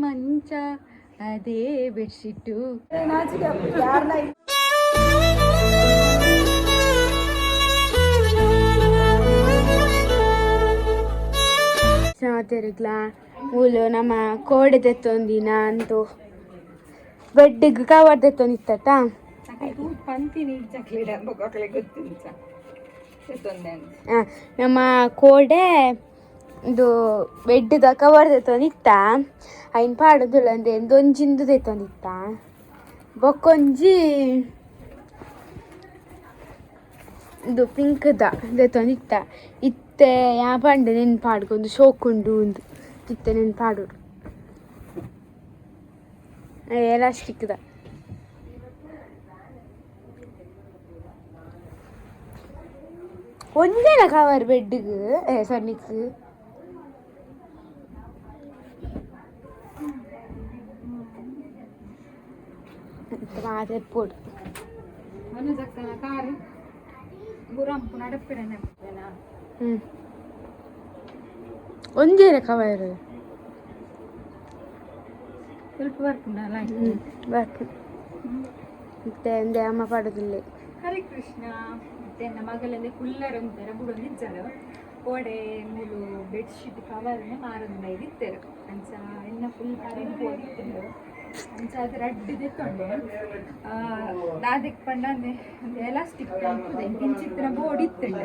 ಮಂಚ ಅದೇ ಬೆಡ್ಶೀಟು. ತಿರುಗ್ಲ ಊಲು ನಮ್ಮ ಕೋಡೆ ತೆತ್ತೊಂದಿನ ಅಂತೂ ಬೆಡ್ಡಿಗೆ ಕವರ್ ತೆತ್ತೊಂದಿತ್ತ ನಮ್ಮ ಕೋಡೆ ಇದು ಬೆಡ್ದ ಕವರ್ ತೆತ್ತೊಂದಿತ್ತ ಅಯ್ನ ಪಾಡುದಿಲ್ಲ ಅಂದ್ರೆ ಒಂಜಿಂದು ತೆತ್ತೊಂದಿತ್ತ ಬೊಕ್ಕೊಂಜಿ ಇದು ಪಿಂಕ್ದ ತೆತ್ತೊಂದಿತ್ತ ಇತ್ತೆ ಯಾ ಪಂಡೆ ನೆನ್ಪಾಡ್ಕೊಂಡು ಶೋಕುಂಡು ಉಂದು ಇತ್ತೆ ನೆನ್ಪಾಡೋಡು ಎಲಾಸ್ಟಿಕ್ದ ಒಂದೇನ ಕವರ್ ಬೆಡ್ಗೆ ಸೊನ್ನಿಕ್ಕು ಮಾತೆಪ್ಪೋಡು ಒಂದೇನ ಕವರ್ ಸ್ವಲ್ಪ ವರ್ಕ್ ವರ್ಕ್ ಮತ್ತೆ ಅಂದೆ ಅಮ್ಮ ಪಾಡೋದಿಲ್ಲ. ಹರೇ ಕೃಷ್ಣ. ಮತ್ತೆ ನಮ್ಮ ಮಗಲಂದೆ ಕುಲ್ಲರ್ ಅಂತಾರೆ ಬುಡೊಂದು ಇಜ್ಜರು ಕೋಡೆ ಮೂಲು ಬೆಡ್ಶೀಟ್ ಕವರ್ನ ಮಾರಂದ ಇತ್ತರು ಅಂಚ ಇನ್ನ ಫುಲ್ ಕರೆಂಟ್ ಹೋಗಿತ್ತು ಅಂಚ ಅದು ರಡ್ಡಿದೆ ತೊಂಡೆ ದಾದಕ್ಕೆ ಪಂಡಂದೆ ಒಂದು ಎಲಾಸ್ಟಿಕ್ ಕಿಂಚಿತ್ತಿನ ಬೋರ್ಡ್ ಇತ್ತುಂಡು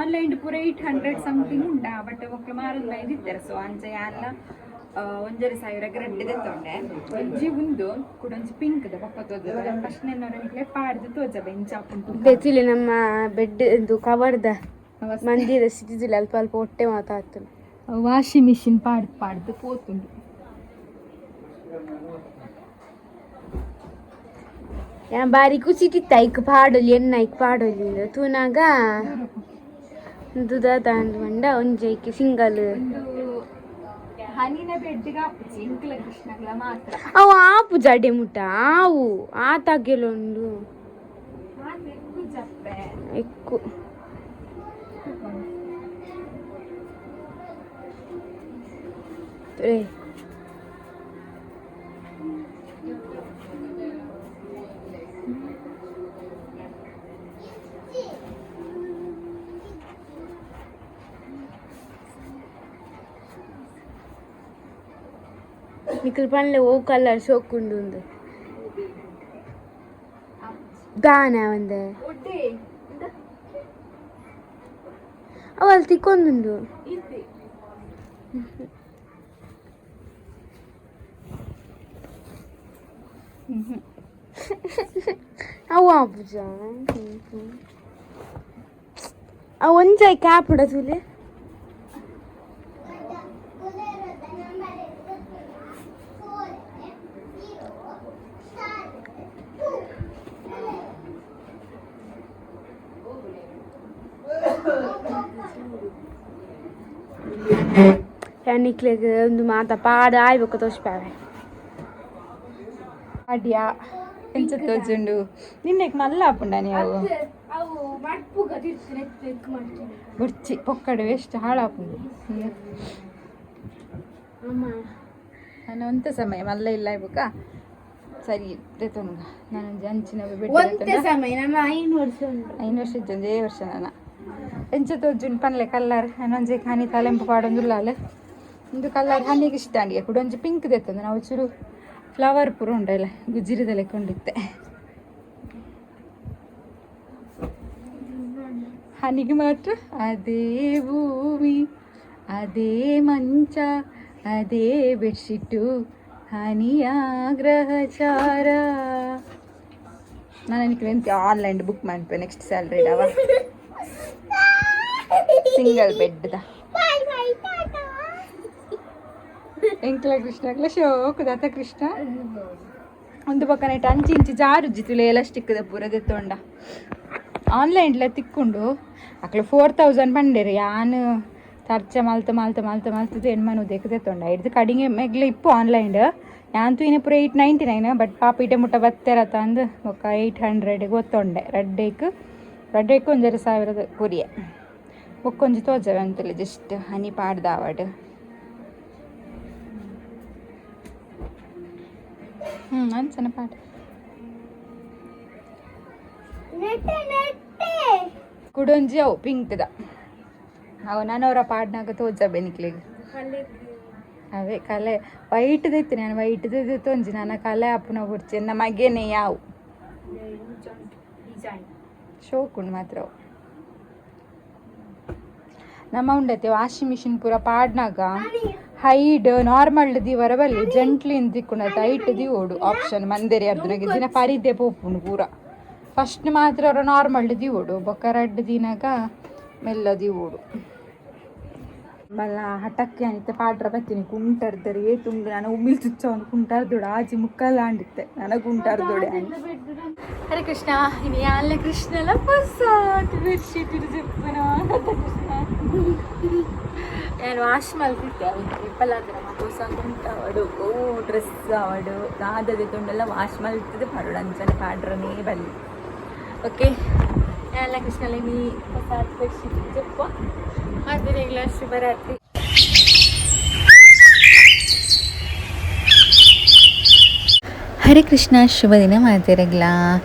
ಆನ್ಲೈನ್ ಪೂರ 800 ಸಮಥಿಂಗ್ ಉಂಡ ಬಟ್ ಮಕ್ಕಳು ಮಾರಂದ ಇದಿತ್ತಾರೆ. ಸೊ ಅಂಚ ಎಲ್ಲ 1,500 ರಡ್ಡಿದೆ ತೊಂಡೆ ಒಂಜಿ ಉಂದು ಕೂಡ ಒಂಜಿ ಪಿಂಕ್ದ ಪಪ್ಪ ತೋಜ ಫಸ್ಟ್ ನೆನ್ನೆ ಪಾಡ್ದು ತೋಜ ಬೆಂಚ್ ಹಾಕೊಂಡು ಬೆಚ್ಚಿಲಿ ನಮ್ಮ ಬೆಡ್ ಇದು ಕವರ್ದ ಮಂದಿರ ಸಿಟಿಜಿಲ್ಲ ಅಲ್ಪ ಅಲ್ಪ ಹೊಟ್ಟೆ ಮಾತಾಡ್ತು. Washing machine ಪಾಡ್ದು ಪೋತುಂಡು. ಬಾರಿ ಕುಸಿತಿತ್ತ ಐಕ್ ಪಾಡೋಲಿ ಐಕ್ ಪಾಡೋಲಿ ತೂನಾಗ ದುದ ತಾಂಡು ಮಂಡ ಒಂಜೈಕೆ ಸಿಂಗಲ್ ಹನಿನ ಬೆಡ್ಡಿಗೆ ಆಪುಜಿ ಇಂಕ್ಲ ಕೃಷ್ಣಗಳ ಮಾತ್ರ ಅವು ಆಪು ಜಡೆ ಮುಟ್ಟ ಆವು ಆತಾಗೆಲೊಂದು ಎಕ್ಕು ನಿಖಲ್ ಪನ್ಲೆ ಓ ಕಲರ್ ಶೋಕುಂಡು ಉಂದು ಗಾನ ಒಂದೆ ಅವಲ್ ತಿಕ್ಕೊಂದುಂಡು ಅವು ಆಪುಜ ಅವು ಒಂಜಾಯ್ ಕ್ಯಾಪುಡ ತುಲೆ ನಿಕ್ಲೆಗೆ ಒಂದು ಮಾತ ಪಾಡ ಆಯ್ಬೇಕು ತೋರಿಸ್ಪಾವೆ ಅಡ್ಯಾ ಎಂಚ ತೋಜುಂಡು ನಿನ್ನೆಗೆ ಮಲ್ಲ ಹಾಪುಂಡ ನೀವು ಬುರ್ಚಿ ಪೊಕ್ಕಡೆ ಎಷ್ಟು ಹಾಳಾಪುಂಡು ನಾನು ಒಂತ ಸಮಯ ಮಲ್ಲ ಇಲ್ಲ ಇವಾಗ ಸರಿ ತೆತ್ತುಂಗ ನಾನು ಅಂಚಿನ ಐನು ವರ್ಷ ಇದ್ದಂದೇ ವರ್ಷ ನಾನು ಎಂಚ ತೋಜುಂಡು ಪನ್ಲೆ ಕಲ್ಲರ್ ನಾನೊಂಜೆ ಹನಿ ತಲೆಂಪು ಪಾಡೊಂದುಲ್ಲಾಲ ಒಂದು ಕಲ್ಲರ್ ಹನಿಗೆ ಇಷ್ಟ ಅಂಡಿಗೆ ಕೂಡ ಒಂಜಿ ಪಿಂಕ್ ತೆತ್ತಂದು ನಾವು ಚೂರು ಫ್ಲವರ್ ಪೂರ ಉಂಡಲ್ಲ ಗುಜ್ಜಿರಿದ ಲೆಕ್ಕೊಂಡಿತ್ತೆ ಹನಿಗೆ ಮಾತ್ರ ಅದೇ ಭೂಮಿ ಅದೇ ಮಂಚ ಅದೇ ಬೆಡ್ಶೀಟು ಹನಿಯ ಗ್ರಹಚಾರ. ನಾನು ಎಂತ ಆನ್ಲೈನ್ ಬುಕ್ ಮಾಡ್ಪೆ ನೆಕ್ಸ್ಟ್ ಸ್ಯಾಲ್ರಿ ಇಡವ ಸಿಂಗಲ್ ಬೆಡ್ದ ಎಂಕ್ಲ ಕೃಷ್ಣ ಶೋಕ್ ದಾತ ಕೃಷ್ಣ ಒಂದು ಪಕ್ಕ ನೈಟ್ ಅಂಚಿ ಜಾರುಜ್ಜಿತ್ತು ಎಲಾಸ್ಟಿಕ್ದ ಪೂರ ತೆತ್ತೊಂಡ ಆನ್ಲೈನ್ಲ ತಿಕ್ಕೊಂಡು ಅಕ್ಲ 4,000 ಪಂಡೇರು ಯಾನು ತರ್ಚ ಮಲ್ತು ಎಣ್ಮನು ದೇಕು ತೆತ್ತೊಂಡ ಹಿಡ್ದು ಕಡಿಗೆ ಮೆಗ್ಲ ಇಪ್ಪು ಆನ್ಲೈನ್ ಯಾಂತೂ ಇನ್ನು ಪೂರ 899 ಬಟ್ ಪಾಪ ಇಟೆ ಮುಟ್ಟ ಬತ್ತೆರತ ಅಂದು ಒಕ್ಕ 800 ಗೊತ್ತೊಂಡೆ ರಡ್ಡೇಕು 1,500 ಪುರಿಯೆ ಒಕ್ಕೊಂಜಿ ತೋಜವೆ ಅಂತಲ್ಲ ಜಸ್ಟ್ ಹನಿ ಪಾಡ್ದಾವಡ್ ಅಂಚನೆ ಪಾಠ ಕುಡೊಂಜಿ ಅವು ಪಿಂಕ್ದ ಅವು ನನ್ನವರ ಪಾಡ್ನಾಗ ತೋಜ ಬೆನಿಕ್ಲಿಗೆ ಅವೇ ಕಲೆ ವೈಟ್ದಿತ್ತು ನಾನು ವೈಟ್ದು ತೊಂಜಿ ನನ್ನ ಕಲೆ ಅಪ್ಪನ ಬಿಡ್ಚಿ ನಮಗೇನೆ ಯಾವು ಶೋಕುಂಡು ಮಾತ್ರ ಅವು ನಮ್ಮ ಉಂಡೈತೆ ವಾಷಿಂಗ್ ಮಿಷಿನ್ ಪೂರ ಪಾಡ್ನಾಗ ಹೈಡ್ ನಾರ್ಮಲ್ ದಿವರ ಬಲ್ಲಿ ಜೆಂಟ್ಲಿ ತಿಕ್ಕೊಂಡೈತೆ ಹೈಟ್ ದಿ ಓಡು ಆಪ್ಷನ್ ಮಂದಿರಿ ಅರ್ಧನಾಗ ದಿನ ಪರಿದೆ ಪೋಪುಂಡು ಪೂರ ಫಸ್ಟ್ ಮಾತ್ರ ಅವ್ರ ನಾರ್ಮಲ್ ದಿ ಓಡು ಬೊಕ್ಕ ರಡ್ಡು ದಿನಾಗ ಮೆಲ್ಲದಿ ಓಡು ಬಲ್ಲ ಹಟಕ್ಕೆ ಅನಿತ್ತೆ ಪಾಡ್ರ ಬತ್ತೀನಿ ಕುಂಟರ್ದರೆ ತುಂಬ ನಾನು ಉಮ್ಮಿಲ್ ಚುಚ್ಚವನು ಕುಂಟಾರ್ದೋಡು ಆಜಿ ಮುಕ್ಕಲ್ಲ ಅಂಡಿತ್ತೆ ನನಗೆ ಕುಂಟಾರ್ದೋಡೆ ಹರೇ ಕೃಷ್ಣ ಇನ್ನು ಯಾಲೆ ಕೃಷ್ಣಲ ಹೊಸ ಬೆಡ್ಶೀಟ್ చెప్పನ ಕೃಷ್ಣ ನಾನು ವಾಶ್ ಮಲ್ತಿದ್ದೆ ಟ್ರಿಪ್ಪಲ್ ಅಂದ್ರೆ ಹೊಸ ಕುಂಟವಾಡು ಓ ಡ್ರೆಸ್ ಆವಡು ದಾದದೆ ತುಂಡೆಲ್ಲ ವಾಶ್ ಮಲ್ತಿದ್ದೆ ಪರೋಡು ಅಂಚನೆ ಪಾಡ್ರನೇ ಬಲ್ಲಿ ಓಕೆ ಯಾಲೆ ಕೃಷ್ಣಲೆ ನೀ ಹೊಸ ಬೆಡ್ಶೀಟ್ చెప్ప ಆದರೆ ಶುಭರಾತ್ರಿ. ಹರೇ ಕೃಷ್ಣ ಶುಭ ದಿನ ಮಾತಿರಗ್ಲ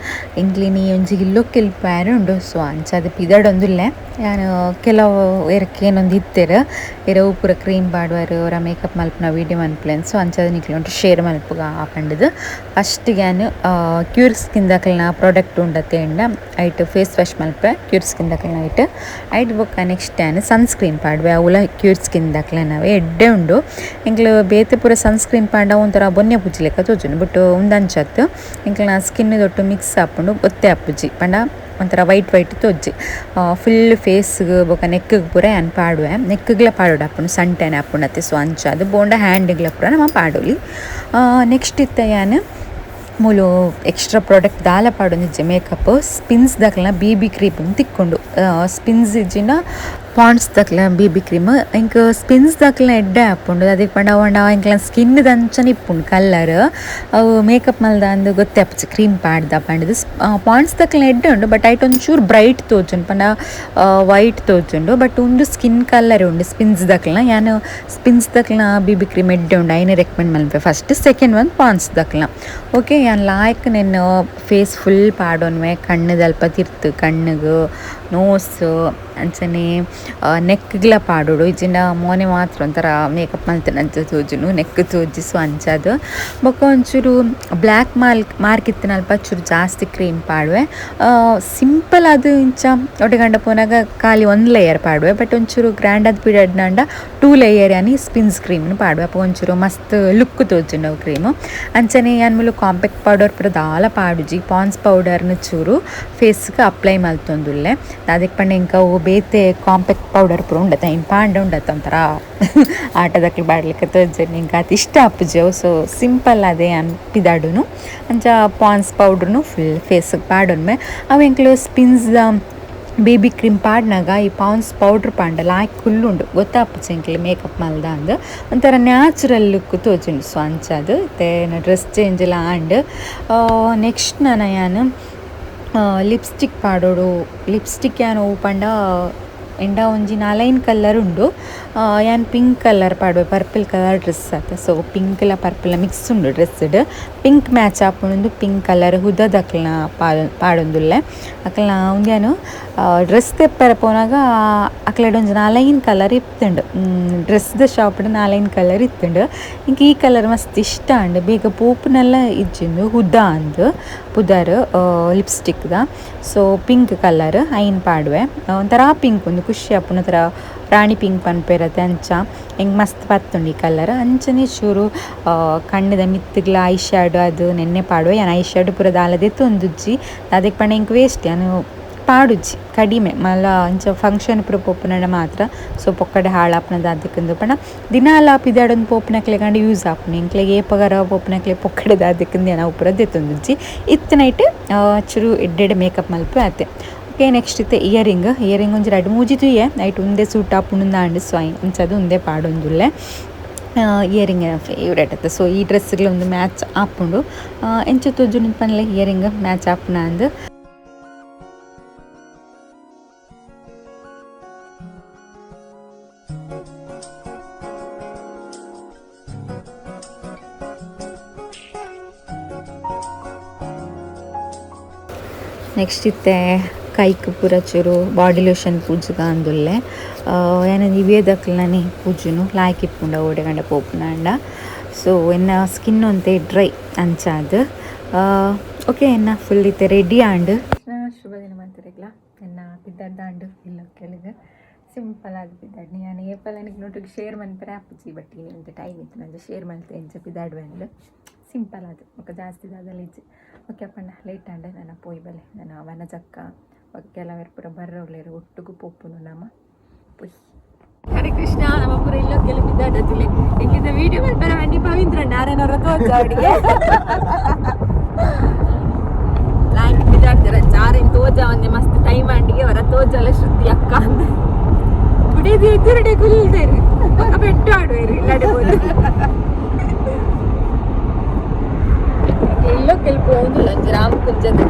ಎಂಗ್ಲಿನಿ ಒಂಜಿಗೆ ಲೊಕ್ಕೆಲ್ಪಾರುಂಡು ಸೊ ಅಂಚದು ಪಿದಡೊಂದುಲ್ಲೆ ನಾನು ಕೆಲವು ಎರಕೇನೊಂದು ಇತ್ತೇರು ಇರೋ ಪೂರ ಕ್ರೀಮ್ ಪಾಡುವರು ಅವರ ಮೇಕಪ್ ಮಲ್ಪನ ವೀಡಿಯೋ ಮಲ್ಪಲೇನು ಸೊ ಅಂಚದು ನಿಕ್ಲುಂಟು ಶೇರ್ ಮಲ್ಪಗ ಹಾಕೊಂಡಿದ್ದು ಫಸ್ಟಿಗೆ ನಾನು ಕ್ಯೂರ್ ಸ್ಕಿನ್ದಕಲ್ನ ಪ್ರಾಡಕ್ಟ್ ಉಂಡತ್ತೆ ಎಂಡ ಐಟ್ ಫೇಸ್ ವಾಶ್ ಮಲ್ಪೆ ಕ್ಯೂರ್ ಸ್ಕಿನ್ದಕಲ್ನ ಐಟ್ ಬೊಕ್ಕ ನೆಕ್ಸ್ಟ್ ನಾನು ಸನ್ಸ್ಕ್ರೀನ್ ಪಾಡುವೆ ಅವಳ ಕ್ಯೂರ್ ಸ್ಕಿನ್ದಕಲ್ನ ನಾವೇ ಎಡ್ಡೆ ಉಂಡು ಎಂಗ್ಲು ಬೇತೆ ಪೂರ ಸನ್ಸ್ಕ್ರೀನ್ ಪಾಂಡ ಒಂಥರ ಬೊನ್ನೆ ಪುಜ್ಜಿಲೆಕ್ಕ ತೋಜುಂಡು ಬಟ್ ಒಂದಂಚತ್ತು ಎಂಕ್ಲ ಸ್ಕಿನ್ ತೊಟ್ಟು ಮಿಕ್ಸ್ ಹಾಕೊಂಡು ಒತ್ತೆ ಹಾಪುಜಿ ಪಂಡ ಒಂಥರ ವೈಟ್ ತೋಜ್ಜಿ ಫುಲ್ ಫೇಸ್ಗೆ ಬೊಕ ನೆಕ್ಗೆ ಪೂರ ಏನು ಪಾಡುವೆ ನೆಕ್ಗ್ಲ ಪಾಡೋಡು ಹಾಪುಂಡು ಸಂಟೆನೆ ಹಾಪುಂಡತ್ತೆ ಸೊ ಅಂಚ ಅದು ಬೋಂಡ ಹ್ಯಾಂಡ್ಗ್ಲ ಪೂರ ನಮ್ಮ ಪಾಡೋಲಿ ನೆಕ್ಸ್ಟ್ ಇತ್ತ ಏನು ಮೂಲು ಎಕ್ಸ್ಟ್ರಾ ಪ್ರಾಡಕ್ಟ್ ದಾಲ ಪಾಡು ನಿಜ ಮೇಕಪ್ ಸ್ಪಿನ್ಸ್ ದಕ್ಲ BB ಕ್ರೀಮ್ ತಿಕ್ಕೊಂಡು ಸ್ಪಿನ್ಸ್ ಇಜ್ಜಿನ ಪಾಂಡ್ಸ್ ದಕ್ಲ BB ಕ್ರೀಮ್ ಇಂಕ ಸ್ಪಿನ್ಸ್ ದಕ್ಲ ಎಡ್ಡೆ ಹಾಪುಂಡು ಅದಕ್ಕೆ ಪಂಡ ಅವಂಡ ಇಂಕ್ಲ ಸ್ಕಿನ್ ದಂಚನೆ ಇಪ್ಪುಂಡು ಕಲ್ಲರ್ ಅವು ಮೇಕಪ್ ಮಲ್ದ ಅಂದು ಗೊತ್ತೇ ಹಪ್ಪು ಕ್ರೀಮ್ ಪಾಡ್ದ ಪಂಡದು ಪಾಂಡ್ಸ್ ದಕ್ಲ ಎಡ್ಡೆ ಉಂಡು ಬಟ್ ಐಟ್ ಒಂಚೂರು ಬ್ರೈಟ್ ತೋಜುಂಡು ಪಂಡ ವೈಟ್ ತೋಜುಂಡು ಬಟ್ ಒಂದು ಸ್ಕಿನ್ ಕಲ್ಲರ್ ಉಂಡು ಸ್ಪಿನ್ಸ್ ದಕ್ಲ ನಾನು ಸ್ಪಿನ್ಸ್ ದಕ್ಲ BB ಕ್ರೀಮ್ ಎಡ್ಡೆ ಉಂಡು ಐನೇ ರೆಕಮೆಂಡ್ ಮಲ್ಪೆ ಫಸ್ಟ್ ಸೆಕೆಂಡ್ ಒಂದು ಪಾಂಡ್ಸ್ ದಕ್ಲ ಓಕೆ ನಾನು ಲಾಯ್ಕ್ ನಾನು ಫೇಸ್ ಫುಲ್ ಪಾಡೋನ್ವೆ ಕಣ್ಣು ಅಲ್ಪ ತಿರ್ತು ಕಣ್ಣಿಗೆ ನೋಸು ಅಂಚನೆ ನೆಕ್ಗ್ಲ ಪಾಡೋಡು ಇಜ್ಜಿನ ಮೋನೆ ಮಾತ್ರ ಒಂಥರ ಮೇಕಪ್ ಮಲ್ತನ ಅಂಚ ತೋಜುನು ನೆಕ್ ತೋಜಿಸು ಅಂಚದು ಬೊಕ್ಕ ಒಂಚೂರು ಬ್ಲ್ಯಾಕ್ ಮಾರ್ಕ್ ಇತ್ತಿನ ಅಲ್ಪ ಚೂರು ಜಾಸ್ತಿ ಕ್ರೀಮ್ ಪಾಡುವೆ ಸಿಂಪಲ್ ಅದು ಇಂಚ ಒಟ್ಟಗಂಡ ಪೋನಾಗ ಖಾಲಿ 1 ಲೇಯರ್ ಪಾಡುವೆ ಬಟ್ ಒಂಚೂರು ಗ್ರ್ಯಾಂಡ್ ಅದು ಪಿಡಡ್ನಂಡ 2 ಲೇಯರ್ అని ಸ್ಪಿನ್ಸ್ ಕ್ರೀಮ್ನು ಪಾಡುವೆ ಅಪ್ಪ ಒಂಚೂರು ಮಸ್ತ್ ಲುಕ್ ತೋಜುಂಡು ಕ್ರೀಮು ಅಂಚನೆ ಯಾನ್ಮೂಲು ಕಾಂಪ್ಯಾಕ್ಟ್ ಪೌಡರ್ ಪೂರ ದಾಲ ಪಾಡುಜಿ ಪಾನ್ಸ್ ಪೌಡರ್ನ ಚೂರು ಫೇಸ್ಗೆ ಅಪ್ಲೈ ಮಲ್ತೊಂದುಲ್ಲೆ ಅದಕ್ಕೆ ಪಂಡ ಇಂಕ ಅವು ಬೇತೆ ಕಾಂಪ್ಯಾಕ್ಟ್ ಪೌಡರ್ ಪೂರ ಉಂಡತ್ತ ಇನ್ನು ಪಾಂಡ ಉಂಡತ್ತ ಒಂಥರ ಆಟದಕ್ಕೆ ಬಾಡ್ಲಿಕ್ಕೆ ತೋಜನಿ ಇಂಕ ಅದು ಇಷ್ಟ ಅಪ್ಪುಜಿ ಅವು ಸೊ ಸಿಂಪಲ್ ಅದೇ ಅನ್ಪಿದಾಡುನು ಅಂಚ ಪಾನ್ಸ್ ಪೌಡ್ರನು ಫುಲ್ ಫೇಸ್ಗೆ ಪಾಡೋನ್ಮೆ ಅವು ಎಂಕ್ಲು ಸ್ಪಿನ್ಸ್ BB ಕ್ರೀಮ್ ಪಾಡ್ನಾಗ ಈ ಪಾನ್ಸ್ ಪೌಡ್ರ್ ಪಾಂಡ ಲಾಯ್ಕ್ ಫುಲ್ಲುಂಡು ಗೊತ್ತಾಪುಜಿ ಎಂಕ್ಲೆ ಮೇಕಪ್ ಮಲ್ದ ಅಂದು ಒಂಥರ ನ್ಯಾಚುರಲ್ ಲುಕ್ ತೋಜುಂಡು ಸೊ ಅಂಚದು ಮತ್ತೆ ಡ್ರೆಸ್ ಚೇಂಜ್ ಎಲ್ಲ ಆಂಡ್ ನೆಕ್ಸ್ಟ್ ನಾನು ಲಿಪ್ಸ್ಟಿಕ್ ಪಾಡೋಡು ಲಿಪ್ಸ್ಟಿಕ್ ಏನು ಪಂಡ ಎಂಡ ಒಂಜಿ 4 ಕಲರ್ ಉಂಡು ಯಾನ್ ಪಿಂಕ್ ಕಲರ್ ಪಾಡುವೆ ಪರ್ಪಲ್ ಕಲರ್ ಡ್ರೆಸ್ ಆತ ಸೊ ಪಿಂಕ್ಲ ಪರ್ಪಲ್ ಮಿಕ್ಸ್ ಉಂಡು ಡ್ರೆಸ್ಡ್ ಪಿಂಕ್ ಮ್ಯಾಚ್ ಆಪುಂಡು ಪಿಂಕ್ ಕಲರ್ ಹುದದ ಅಕ್ಲನ ಪಾಡೊಂದುಲ್ಲೆ ಅಕ್ಲನ ಉಂದೇನು ಡ್ರೆಸ್ ತೆಪ್ಪರೆ ಪೋನಾಗ ಅಕ್ಲಡ್ ಒಂಜಿ 4 ಕಲರ್ ಇತ್ತುಂಡು ಡ್ರೆಸ್ದ ಶಾಪ್ಡ್ 4 ಕಲರ್ ಇತ್ತುಂಡು ಇಂಕ ಈ ಕಲರ್ ಮಸ್ತ್ ಇಷ್ಟ ಅಂಡು ಬೇಗ ಪೋಪುನೆಲ್ಲ ಇಜ್ಜಿಂದು ಹುದ ಅಂದು ಪುದರ್ ಲಿಪ್ಸ್ಟಿಕ್ದ ಸೊ ಪಿಂಕ್ ಕಲರ್ ಐನ್ ಪಾಡುವೆ ಒಂಥರ ಪಿಂಕ್ ಒಂದು ಖುಷಿ ಆಪುನ ಥರ ರಾಣಿ ಪಿಂಕ್ ಪನ್ಪೇರತ್ತೆ ಅಂಚ ಹೆಂಗೆ ಮಸ್ತ್ ಬತ್ತುಂಡು ಈ ಕಲರ್ ಅಂಚನೆ ಚೂರು ಕಣ್ಣದ ಮಿತ್ತಗ್ಲ ಐ ಶ್ಯಾಡೋ ಅದು ನೆನ್ನೆ ಪಾಡುವೆ ಯಾನು ಐ ಶ್ಯಾಡೋ ಪೂರ ದಾಲದೆ ತೊಂದುಜ್ಜಿ ಅದಕ್ಕೆ ಪಂಡ ಹೆಂಗೆ ವೇಸ್ಟ್ ಯಾನು ಪಾಡುಜ್ಜಿ ಕಡಿಮೆ ಮಲ್ಲ ಅಂಚ ಫಂಕ್ಷನ್ ಪೂರ ಪೋಪುನಡ ಮಾತ್ರ ಸೊ ಪೊಕ್ಕಡೆ ಹಾಳಾಪನದ ಅದಕ್ಕಿಂದು ಪಂಡ ದಿನಾಲ ಪಿದಾಡೊಂದು ಪೋಪನಕ್ಲೆ ಕಂಡು ಯೂಸ್ ಆಪುನು ಇಂಕ್ಲೆಗೆ ಏಪಗರ ಪೋಪನಕ್ಲೆ ಪೊಕ್ಕಡೆದ ಅದಕ್ಕಿಂದು ಏನೋ ಪೂರ ದೆತ್ತೊಂದುಜ್ಜಿ ಇತ್ತನೈಟ್ ಚೂರು ಎಡ್ಡೆಡೆ ಮೇಕಪ್ ಮಲ್ಪು ಆತೆ ಓಕೆ ನೆಕ್ಸ್ಟ್ ಇತ್ತೆ ಇಯರಿಂಗ್ ಒಂಜಿ 2-3 ತುಯ್ಯೆ ನೈಟ್ ಉಂದೆ ಸೂಟ್ ಆಪುಂಡು ಅಂಡು ಸ್ವೈ ಅಂಚದು ಉಂದೆ ಪಾಡೊಂದುಲ್ಲೆ ಇಯರಿಂಗ್ ಫೇವ್ರೇಟ್ ಅತ್ತೆ ಸೊ ಈ ಡ್ರೆಸ್ಗಳ ಒಂದು ಮ್ಯಾಚ್ ಆಪುಂಡು ಎಂಚ ತೋಜುಂಡು ಪನ್ಲೆ ಇಯರಿಂಗ್ ಮ್ಯಾಚ್ ಆಪುನ ಅಂದು ನೆಕ್ಸ್ಟ್ ಇತ್ತೆ ಕೈಕ್ ಪೂರ ಚೂರು ಬಾಡಿ ಲೋಷನ್ ಪೂಜೆಗ ಅಂದುಲ್ಲೆ ಏನ ನಿವೇದಕ್ಲನಿ ಪೂಜೆನು ಲಾಯ್ಕ್ ಇಪ್ಪುಂಡ ಓಡೆಗಂಡ ಪೋಪುನಾಂಡ ಸೊ ಎನ್ನ ಸ್ಕಿನ್ ಒಂತೆ ಡ್ರೈ ಅಂಚಾದ್ ಓಕೆ ಎನ್ನ ಫುಲ್ ಇತ್ತೆ ರೆಡಿ ಆಂಡ್ ಶುಭ ದಿನ ಮಾಡ್ತಿರಲ್ಲ ಎನ್ನ ಬಿದ್ದಾಂಡು ಇಲ್ಲ ಕೆಳಗೆ ಸಿಂಪಲ್ ಆಗಿ ಬಿದ್ದಾಡ್ ನಾನು ಏಪಲ್ ನನಗೆ ನೋಡ್ರಿಗೆ ಶೇರ್ ಮಾಡ್ತಾರೆ ಅಪ್ಪುಜಿ ಬಟ್ ಇಂತ ಟೈಮ್ ಇತ್ತು ನಂಗೆ ಶೇರ್ ಮಾಡ್ತೆ ಎಂಚ ಬಿದ್ದಾಡ್ ಬಂದು ಸಿಂಪಲ್ ಅದು ಒಕ್ಕ ಜಾಸ್ತಿ ದಾದಲ್ಲಿ ಇಜ್ಜಿ ಓಕೆ ಅಪ್ಪಣ್ಣ ಲೇಟ್ ಆಂಡೆ ನನ್ನ ಪೋಯ್ ಬಲೆ ನನ್ನ ಅವನ ಜಕ್ಕ ಕೆಲವರು ಪೂರ ಬರ್ರವ್ಲೇರು ಒಟ್ಟಿಗೂ ಪೋಪುನು ನಮ್ಮ ಪುಯ್ ಹರೇ ಕೃಷ್ಣ ನಮ್ಮ ಪೂರ ಇಲ್ಲೋ ಕೆಲವು ಬಿದ್ದಾಡತಿಲ್ಲ ಇಲ್ಲಿಂದ ವಿಡಿಯೋ ಮಾಡ್ತಾರೆ ಅಂಡಿ ಪವಿತ್ರ ನಾರಾಯಣವ್ರ ತೋಜ ಅವಡಿಗೆ ಲಾಯ್ಕ್ ಬಿದ್ದಾಡ್ತಾರೆ ಜಾರಿನ ತೋಜ ಒಂದೇ ಮಸ್ತ್ ಟೈಮ್ ಅಂಡಿಗೆ ಅವರ ತೋಜಲ್ಲ ಶ್ರುತಿ ಅಕ್ಕ ಅಂದ ಕುಡಿದು ಎದುರುಡೆ ಕುಲಿದೇರಿ ಬೆಟ್ಟು ಆಡುವೇರಿ ನಡಬಹುದು ಎಲ್ಲೋ ಕೆಲವು ಹೋಗಿಲ್ಲ ರಾಮ ಕುಂಜದ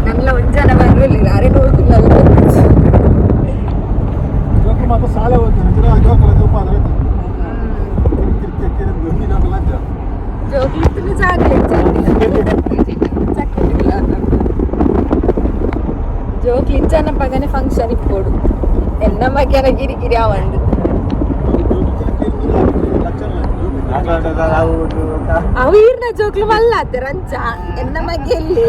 ನಂಗ್ಲ ಒಂಜನ ಬರಲಿಲ್ಲ ಯಾರೇ ಹೋಗಿಲ್ಲ ಜೋಕ್ಲಿತ್ತು ಜೋಕ್ಲಿಚ್ಚನ ಪಗನೆ ಫಂಕ್ಷನ್ ಇಪ್ಪೋಡು ಎನ್ನ ಮಗ್ಯನ ಗಿರಿಗಿರಿ ಅವಂಡು ಅವು ಈರ್ನ ಜೋಕ್ಲು ಮಲ್ಲ ರಂಚ ಎನ್ನ ಮಗ್ಯಲ್ಲಿ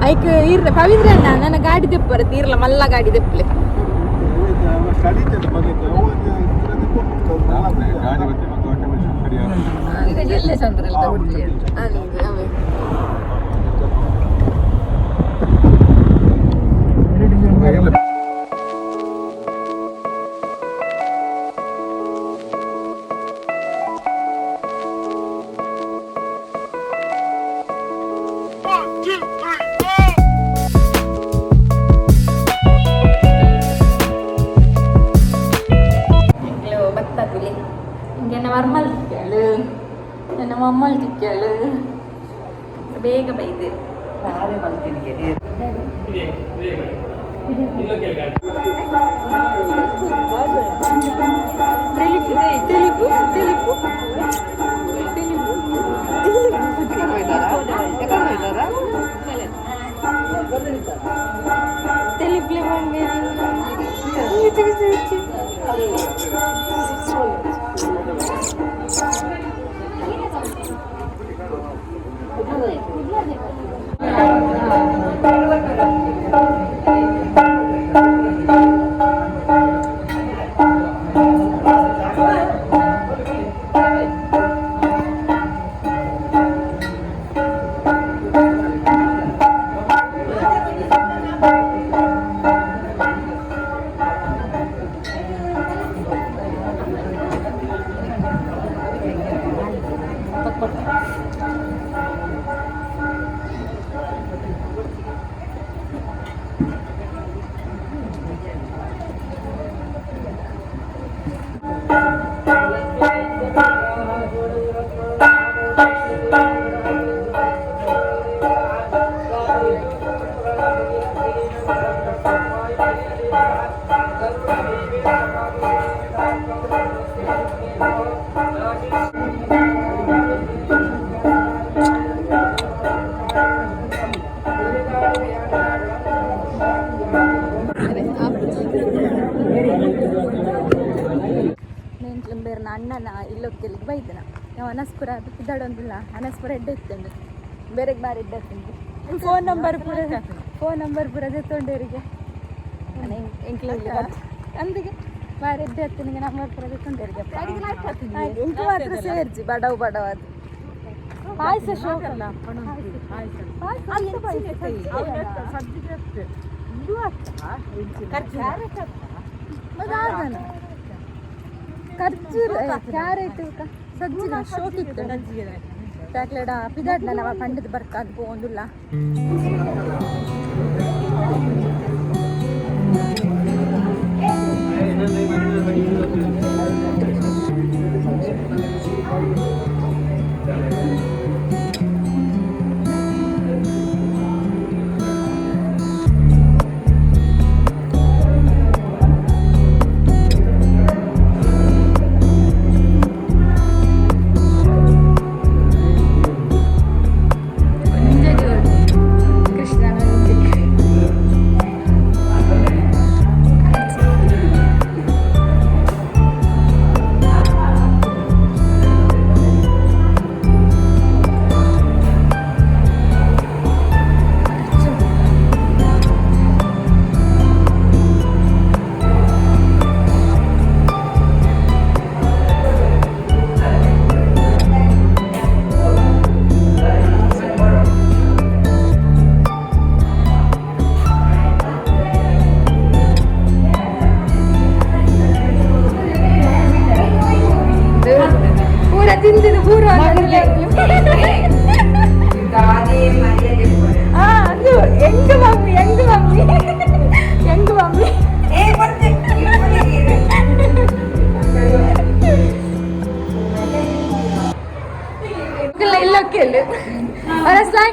ಐಕ್ ಈರ್ನ ಪವಿತ್ರ ಅಣ್ಣ ನನ್ನ ಗಾಡಿ ದೆಪ್ಪರತ್ತೆ ಈರ್ಲ ಮಲ್ಲ ಗಾಡಿ ದೆಪ್ಪಲೆ ಎಲ್ಲ ಚಂದ್ರಲ್ಲ ನನ್ನ ಮಮ್ಮಲ್ ತಿಕ್ಕಳು ಬೇಗ ಬೈದೆ ಅಣ್ಣನ ಇಲ್ಲೊಕ್ಕೆಲ್ಲಿಗೆ ಬೈದನ ನಾವು ಅನಸ್ಪುರ ಬಿದ್ದಾಡೊಂದಿಲ್ಲ ಅನಸ್ಪುರ ಎಡ್ಡೆ ಇತ್ತಂಡು ಬೇರೆಗೆ ಬಾರಿ ಎಡ್ಡೆ ಇತ್ತಂಡು ಫೋನ್ ನಂಬರ್ ಪೂರ ತೆತ್ತೊಂಡೇರಿಗೆ ಎಂಕ್ಲಲ್ಲಿ ಅಂದಿಗೆ ಬಾರಿ ಎಡ್ಡೆ ಹತ್ತಿನಿಗೆ ನಂಬರ್ ಪೂರ ತೆತ್ತೊಂಡೇರಿಗೆ ಎಂಕ್ ಮಾತ್ರ ಸೇರ್ಜಿ ಬಡವ್ ಅದು ಪಾಯಸ ಶೋಕಲ್ಲ ಖರ್ಜೂರ ಕ್ಯಾರೆಟ್ ಸಜ್ಜಿನ ಶೋಕಿತ್ತು ಚಾಕ್ಲೇಟ್ ಪಿದಾಡ್ನ ನಾವು ಪಂಡಿತ ಬರ್ಕಾದ್ ಪೋಂದುಲ್ಲ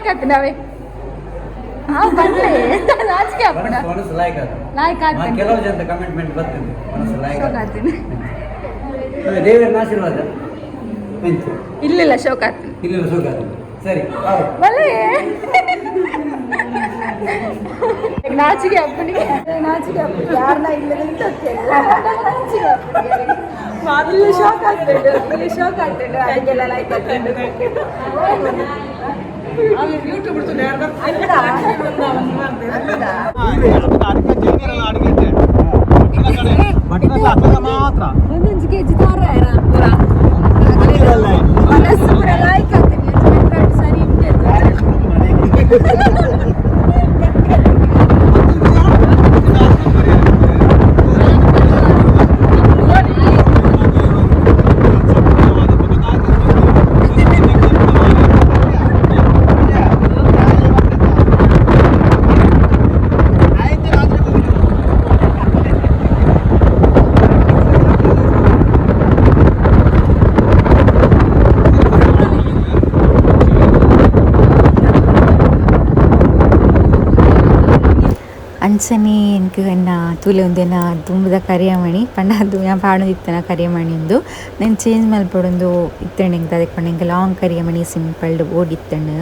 ಲಾಯ್ಕ್ ಆತ ನಾವೇ ಹಾ ಬನ್ನಿ ನಾಚಿಕೆ ಹಾಕೋಣ ಲಾಯ್ಕ್ ಆಗ್ತೀನಿ ಕೆಲವು ಜನ ಕಮಿಟ್ಮೆಂಟ್ ಬರ್ತಿದೆ ಶೋಕ್ ಆಗ್ತೀನಿ ದೇವರ ಆಶೀರ್ವಾದ ಇಲ್ಲ ಶೋಕ್ ಆಗ್ತೀನಿ ಇಲ್ಲ ಸುಖ ಸರಿ ಬಲೆ ನಾಚಿಕೆ ಅಪ್ಪನಿಗೆ ಯಾರನ್ನ ಇಲ್ಲದಂತ ಇಲ್ಲಿ ಶೋಕ್ ಆಗ್ತೇನೆ ಇಲ್ಲಿ ಶೋಕ್ ಆಗ್ತೇನೆ ಅದಕ್ಕೆಲ್ಲ ಲೈಕ್ ಹಾಕೊಂಡು ಒಂದೊಂದು ಕೆಜಿ ತಾರ ಮನಸ್ಸು ಪೂರ ಲೈಕ್ ಆಗ್ತೀನಿ ಸರಿ ಅಂಚನೆ എനിക്ക് എന്നാ ತುಲೆ ಒಂದೇನ ತುಂಬದ ಕರಿಯಮಣಿ ಪಂಡದು ഞാൻ പാടുന്നിತ್ತನ ಕರಿಯಮಣಿಂದು ನಾನು ಚೇಂಜ್ ಮಲ್ಪಡೊಂದು ಇತ್ತಂಡು ಅದಕ್ಕೆ ಎಂಗೆ ಲಾಂಗ್ ಕರಿಯಮಣಿ ಸಿಂಪಲ್ಡ್ ಓಡಿತ್ತಂಡು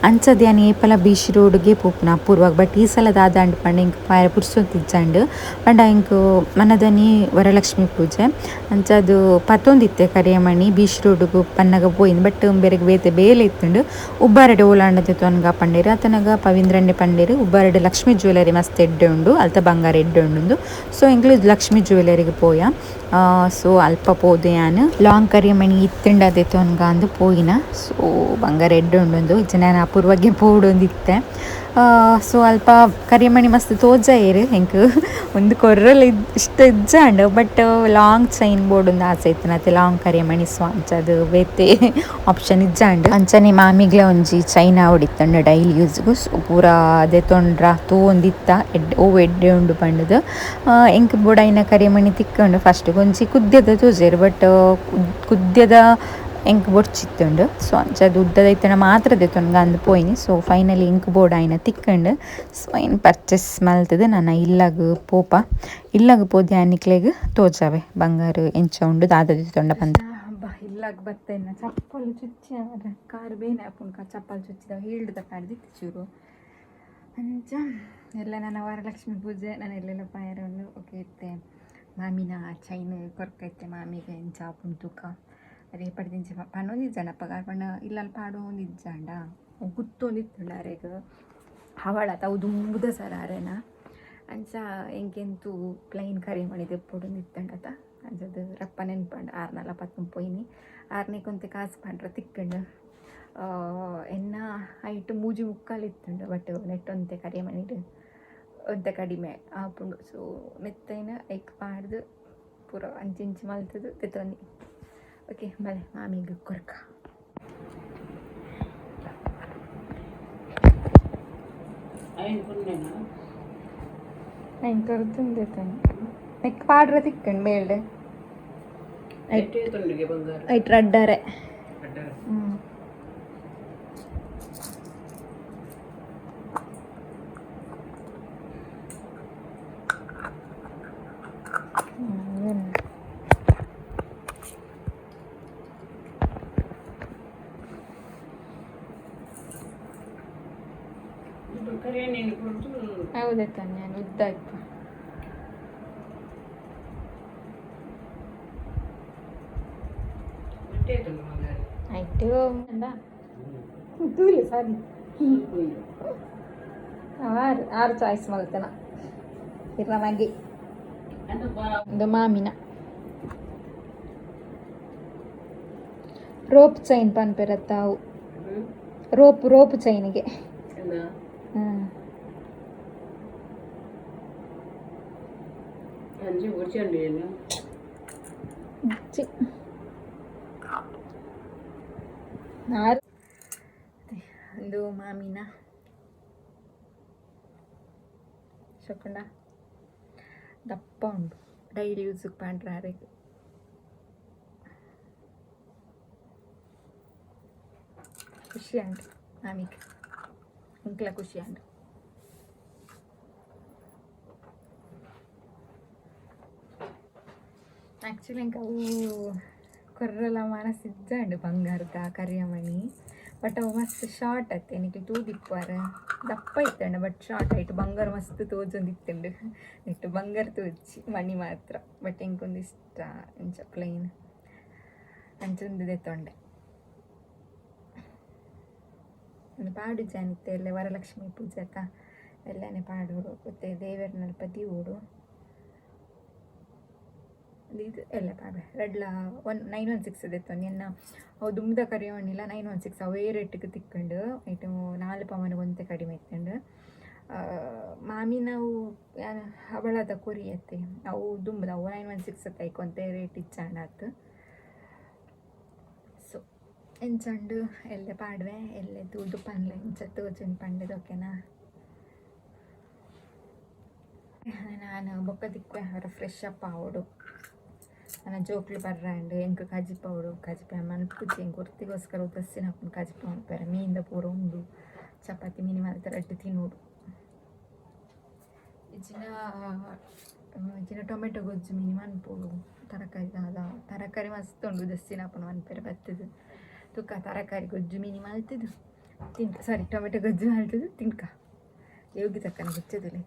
ಅಂಚದು ನಾನು ಏಪಲ ಬೀಚ್ ರೋಡ್ಗೆ ಪೋಪುನ ಅಪೂರ್ವಾಗ ಬಟ್ ಈ ಸಲ ದಾದಾಂಡು ಪಂಡ ಇಂಕ ಪಾಯ ಪುರ್ಸೊತ್ತಿಜ್ಜಂಡು ಪಂಡ ಇಂಕ ಮನದನಿ ವರಲಕ್ಷ್ಮಿ ಪೂಜೆ ಅಂಚದು ಪತ್ತೊಂದಿತ್ತೆ ಕರಿಯಮಣಿ ಬೀಚ್ ರೋಡ್ಗೂ ಪನ್ನಗ ಪೋಯಿಂದು ಬಟ್ ಬೇರೆ ಬೇತೆ ಬೇಲೆ ಇತ್ತುಂಡು ಉಬ್ಬಾರಡೆ ಓಲಾಂಡದೆ ತೊನ್ಗ ಪಂಡೇರು ಆತನಗ ಪವಿಂದ್ರಣ್ಣೆ ಪಂಡೇರು ಉಬ್ಬಾರಡೆ ಲಕ್ಷ್ಮಿ ಜ್ಯುವೆಲರಿ ಮಸ್ತ್ ಎಡ್ಡೆ ಉಂಡು ಅಲ್ತ ಬಂಗಾರ ಎಡ್ಡೆ ಉಂಡು ಸೊ ಇಂಕ್ಲೂಸ್ ಲಕ್ಷ್ಮಿ ಜ್ಯುವೆಲರಿಗೆ ಪೋಯ ಸೊ ಅಲ್ಪ ಪೋದೆ ನಾನು ಲಾಂಗ್ ಕರಿಯಮಣಿ ಇತ್ತಂಡು ಅದೇ ತೊನ್ಗ ಅಂದು ಪೋಯಿನ ಸೊ ಬಂಗಾರ ಎಡ್ಡೆ ಉಂಡು ಇಜ್ಜ ನಾನು ಅಪೂರ್ವಗೆ ಪೋಡೊಂದಿತ್ತೆ ಸೊ ಅಲ್ಪ ಕರಿಯಮಣಿ ಮಸ್ತ್ ತೋಜ ಏರು ಹೆಂಗೆ ಒಂದು ಕೊರ್ರಲ್ ಇಷ್ಟ ಇಜ್ಜಂಡು ಬಟ್ ಲಾಂಗ್ ಚೈನ್ ಬೋರ್ಡ್ ಒಂದು ಆಸೆ ಇತ್ತು ಮತ್ತೆ ಲಾಂಗ್ ಕರಿಯಮಣಿ ಸೊ ಅಂಚದು ಬೇತೆ ಆಪ್ಷನ್ ಇಜ್ಜಂಡು ಅಂಚನೆ ಮಾಮಿಗ್ಲ ಒಂಜಿ ಚೈನಾ ಹೊಡಿತ್ತಂಡು ಡೈಲಿ ಯೂಸ್ಗೂ ಸೊ ಪೂರ ಅದೇ ತೊಂಡ್ರ ತೋಂದಿತ್ತ ಎಡ್ಡೆ ಉಂಡು ಪಂಡದು ಎಂಕ್ ಬೊಡೈನ ಕರಿಯಮಣಿ ತಿಕ್ಕೊಂಡು ಫಸ್ಟ್ ಒಂಜಿ ಕುದ್ಯದ ತೋಜೇರು ಬಟ್ ಕುದ್ಯದ ಎಂಕ್ ಬೊಡ್ಚಿತ್ತುಂಡು ಸೊ ಅಂಚದು ಉದ್ದದೈತನ ಮಾತ್ರ ದೆತ್ತೊನ್ಗ ಅಂದು ಪೋಯಿನಿ ಸೊ ಫೈನಲಿ ಎಂಕ್ ಬೋರ್ಡ್ ಆಯ್ನ ತಿಕ್ಕಂಡು ಸೊ ಏನು ಪರ್ಚೇಸ್ ಮಲ್ತದು ನನ್ನ ಇಲ್ಲಾಗ ಪೋಪ ಇಲ್ಲಾಗ ಪೋದೆ ಆನಿಕ್ಲೆಗ್ ತೋಜಾವೆ ಬಂಗಾರ ಎಂಚ ಉಂಡು ದಾದ ತೊಂಡ ಬಂದ ಇಲ್ಲಾಗ ಬರ್ತೇನೆ ಚಪ್ಪಲು ಚುಚ್ಚಿ ಕಾರು ಬೇನೆ ಅಪ್ಪನ ಚಪ್ಪಲು ಚುಚ್ಚಿದ ಹೇಳ್ದ ಕಾಡ್ದಿತ್ತು ಚೂರು ಅಂಚ ಎಲ್ಲ ನನ್ನ ವರಲಕ್ಷ್ಮಿ ಪೂಜೆ ನಾನು ಎಲ್ಲೆಲ್ಲ ಪಾಯರನ್ನು ಓಕೆ ಇತ್ತೆ ಮಾಮಿನ ಚೈನ್ ಕೊರ್ಕೈತೆ ಮಾಮಿಗೆ ಎಂಚ ಅಪ್ಪನ ತೂಕ ರೇಪಡ್ದಿಂಚ ಪನ್ನೊಂದಿಜ್ಜಂಡ ಪಗಾರ ಪಣ್ಣ ಇಲ್ಲಲ್ಲಿ ಪಾಡು ಒಂದಿಜ್ಜಂಡ ಗುತ್ತೊಂದಿತ್ತುಂಡ ಅರೆಗ ಹವಳ ತಾವು ದುಂಬುದ ಸರ ಅರೆನ ಅಂಚ ಎಂಕೆಂತೂ ಪ್ಲೈನ್ ಕರಿಮಣಿ ತೆಪ್ಪೊಡು ನಿತ್ತಂಡತ ಅಂಚದು ರಪ್ಪ ನೆನ್ಪಂಡು 6-4 ಪೋಯಿನಿ 6ನೇ ಕೊಂತೆ ಕಾಸು ಪಂಡ್ರ ತಿಕ್ಕಂಡು ಎನ್ನ ಹೈಟ್ 3.75 ಇತ್ತುಂಡು ಬಟ್ ನೆಟ್ಟೊಂತೆ ಕರಿಮಣಿಡು ಒಂತೆ ಕಡಿಮೆ ಆಪುಂಡು ಸೊ ನೆತ್ತೈನ ಐಕ್ ಪಾಡ್ದು ಪೂರ ಅಂಚಿಂಚು ಮಲ್ತದು ತೆತ್ತೊಂದಿ ಓಕೆ ಬಲೆ ಮಾಮಿಗೆ ಕೊರ್ಕ ಐನ್ ಕೊರ್ತಿಂದೆ ತಾನೆ ನೆಕ್ ಪಾಡ್ರ ತಿಕ್ಕಂಡು ಮೇಲ್ಡೆ ಐಟ್ ರಡ್ಡರೆ ಹೌದೇ ತಾನೆ ನಾನು ಉದ್ದ ಇತ್ತು ಆಯ್ತು ತೂಲಿ ಸರಿ ಆರು ಚಾಯ್ಸ್ ಮಲ್ತನ ಇರ ಮ್ಯಾಗಿ ಒಂದು ಮಾಮಿನ ರೋಪ್ ಚೈನ್ ಪನ್ಪೆರತ್ತಾವು ರೋಪ್ ಚೈನಿಗೆ ಒಂದು ಮಾಮಿನ ಶೊಕೊಂಡ ದಪ್ಪ ಉಂಟು ಡೈಲಿ ಯೂಸ್ಗೆ ಪ್ಯಾಂಟ್ರ ಹಾರೆಗೆ ಖುಷಿ ಉಂಟು ಮಾಮಿಗೆ ಇಂಕ್ಲ ಖುಷಿ ಅಂಡ ಆ್ಯಕ್ಚುಲಿ ಇಂಕ ಅವು ಕೊರ್ರಲ ಮನಸ್ಸಿದ್ದಂಡು ಬಂಗಾರದ ಕರಿಯಮಣಿ ಬಟ್ ಅವು ಮಸ್ತ್ ಶಾರ್ಟ್ ಆಯ್ತು എനിക്ക് ತೂದಿಪ್ಪಾರ ದಪ್ಪ ಇತ್ತಂಡು ಬಟ್ ಶಾರ್ಟ್ ಆಯ್ತು ಬಂಗಾರ ಮಸ್ತ್ ತೋಜೊಂದಿತ್ತಂಡು ನೆಟ್ಟು ಬಂಗಾರ ತೋಜಿ ಮಣಿ ಮಾತ್ರ ಬಟ್ ಎಂಕೊಂದು ಇಷ್ಟ ಇಂಚ ಪ್ಲೈನ್ ಅಂಚೊಂದಿದೆ ತೊಂಡೆ ಒಂದು ಪಾಡು ಜಾನಿತ್ತೆ ಎಲ್ಲ ವರಲಕ್ಷ್ಮಿ ಪೂಜಾಕ ಎಲ್ಲನೇ ಪಾಡೋಡು ಮತ್ತೆ ದೇವರನ್ನ ಪದಿ ಓಡು ಇದು ಎಲ್ಲ ಪಾಡ ರೆಡ್ಲ 916 ಇತ್ತು ನಿನ್ನ ಅವು ದುಮ್ದ ಕರಿಯೋಣಿಲ್ಲ 916 ಅವೇ ರೇಟಿಗೆ ತಿಕ್ಕೊಂಡು ಐಟು 4 ಪವನಿಗೆ ಒಂತೆ ಕಡಿಮೆ ಇತ್ತಂಡು ಮಾಮಿ ನಾವು ಹವಳದ ಕೊರಿಯತ್ತೆ ಅವು ದುಂಬದ ಅವು 916 ತೈಕೊಂತೆ ರೇಟ್ ಇಚ್ಚಾಂಡಾತು ಸೊ ಎಂಚಂಡು ಎಲ್ಲ ಪಾಡ್ವೆ ಎಲ್ಲೆ ತೂದು ಪಂಡ್ಲೆ ಇಂಚ ತೋಜನ್ ಪಂಡೆದು ಓಕೆನಾ ನಾನು ಬೊಕ್ಕ ದಿಕ್ವೆ ಅವರ ಫ್ರೆಶ್ ಅಪ್ ಆವೋಡು ನನ್ನ ಜೋಕ್ಲು ಬರ್ರಾಂಡು ಎಂಕ್ ಕಜಿಪ ಅವಡು ಕಜಿಪ ಮಲ್ಪುಜಿ ಎಂಕ್ ಹೊರ್ತಿಗೋಸ್ಕರ ದಸ್ಸಿನ ಹಾಕೊಂಡು ಕಜಿಪ ಮಾಡ್ತಾರೆ ಮೀನಿಂದ ಪೂರ ಉಂಡು ಚಪಾತಿ ಮಿನಿ ಮಾಡ್ತಾರೆ ಅಡ್ಡು ತಿನ್ನೋಡು ಇಜಿನ ಟೊಮೆಟೊ ಗೊಜ್ಜು ಮಿನಿ ಮನ್ಪೋಡು ತರಕಾರಿ ಮಸ್ತ್ ಉಂಡು ದಸ್ಸಿನ ಹಾಕೊಂಡು ಮನ್ಪೇರೆ ಬರ್ತದು ತುಕ್ಕ ತರಕಾರಿ ಗೊಜ್ಜು ಮಿನಿ ಮಲ್ತಿದ್ದು ತಿನ್ಕ ಸಾರಿ ಟೊಮೆಟೊ ಗೊಜ್ಜು ಮಲ್ತಿದ್ದು ತಿನ್ಕ ಯೋಗಿ ತಕ್ಕನ ಗೊಚ್ಚದಿಲ್ಲ